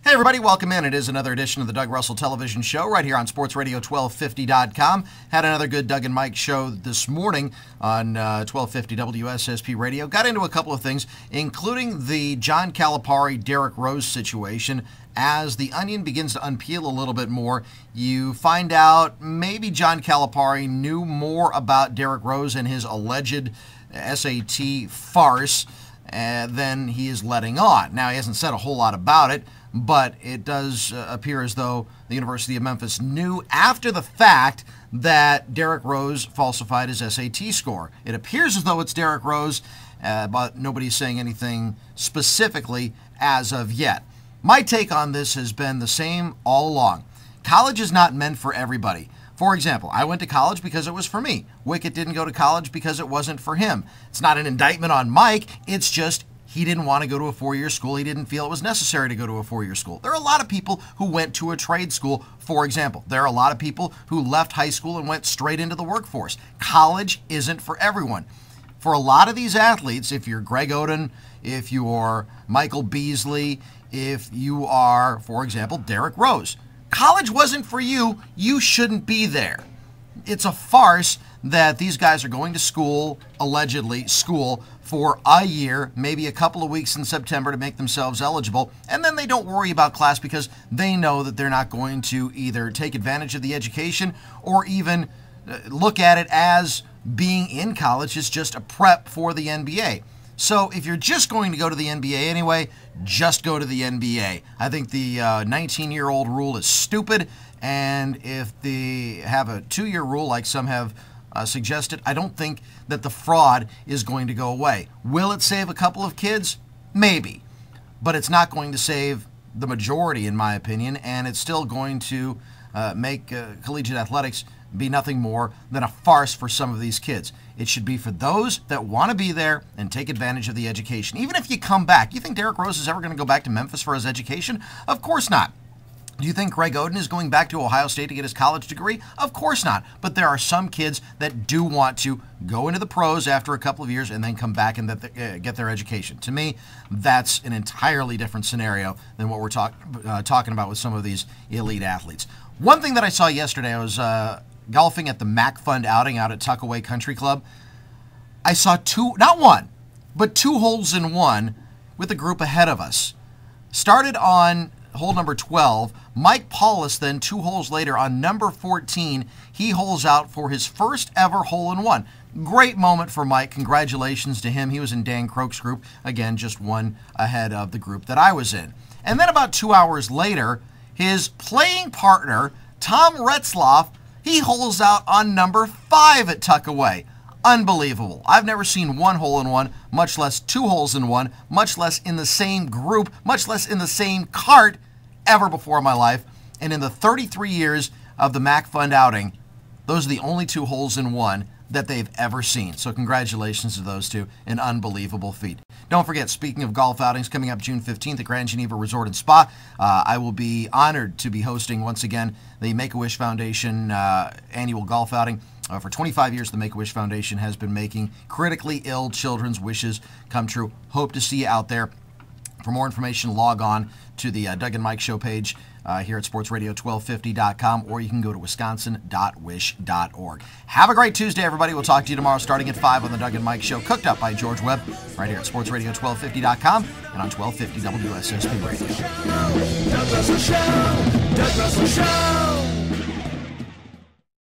Hey everybody, welcome in. It is another edition of the Doug Russell Television Show right here on sportsradio1250.com. Had another good Doug and Mike show this morning on 1250 WSSP Radio. Got into a couple of things, including the John Calipari, Derrick Rose situation. As the onion begins to unpeel a little bit more, you find out maybe John Calipari knew more about Derrick Rose and his alleged SAT farce than he is letting on. Now, he hasn't said a whole lot about it, but it does appear as though the University of Memphis knew after the fact that Derrick Rose falsified his SAT score. It appears as though it's Derrick Rose, but nobody's saying anything specifically as of yet. My take on this has been the same all along. College is not meant for everybody. For example, I went to college because it was for me. Wicket didn't go to college because it wasn't for him. It's not an indictment on Mike, it's just he didn't want to go to a four-year school. He didn't feel it was necessary to go to a four-year school. There are a lot of people who went to a trade school, for example. There are a lot of people who left high school and went straight into the workforce. College isn't for everyone. For a lot of these athletes, if you're Greg Oden, if you're Michael Beasley, if you are, for example, Derrick Rose, college wasn't for you. You shouldn't be there. It's a farce that these guys are going to school, allegedly school, for a year, maybe a couple of weeks in September to make themselves eligible, and then they don't worry about class because they know that they're not going to either take advantage of the education or even look at it as being in college is just a prep for the NBA. So if you're just going to go to the NBA anyway, just go to the NBA. I think the 19-year-old rule is stupid, and if they have a 2-year rule like some have suggested, I don't think that the fraud is going to go away. Will it save a couple of kids? Maybe. But it's not going to save the majority, in my opinion, and it's still going to make collegiate athletics be nothing more than a farce for some of these kids. It should be for those that want to be there and take advantage of the education. Even if you come back, you think Derrick Rose is ever going to go back to Memphis for his education? Of course not. Do you think Greg Oden is going back to Ohio State to get his college degree? Of course not. But there are some kids that do want to go into the pros after a couple of years and then come back and get their education. To me, that's an entirely different scenario than what we're talking about with some of these elite athletes. One thing that I saw yesterday, I was golfing at the Mac Fund outing out at Tuckaway Country Club. I saw not one, but two holes in one with a group ahead of us. Started on hole number 12. Mike Paulus then 2 holes later on number 14, he holes out for his first ever hole-in-one. Great moment for Mike. Congratulations to him. He was in Dan Croak's group. Again, just one ahead of the group that I was in. And then about 2 hours later, his playing partner, Tom Retzloff, he holes out on number 5 at Tuckaway. Unbelievable. I've never seen one hole-in-one, much less 2 holes in one, much less in the same group, much less in the same cart ever before in my life. And in the 33 years of the Mac Fund outing, those are the only 2 holes in one that they've ever seen. So congratulations to those two. An unbelievable feat. Don't forget, speaking of golf outings, coming up June 15th at Grand Geneva Resort and Spa, I will be honored to be hosting once again the Make-A-Wish Foundation annual golf outing. For 25 years, the Make-A-Wish Foundation has been making critically ill children's wishes come true. Hope to see you out there. For more information, log on to the Doug and Mike Show page here at sportsradio1250.com, or you can go to wisconsin.wish.org. Have a great Tuesday, everybody. We'll talk to you tomorrow starting at 5 on the Doug and Mike Show, cooked up by George Webb, right here at sportsradio1250.com and on 1250 WSSP Radio. Doug Russell Show. Doug Russell Show.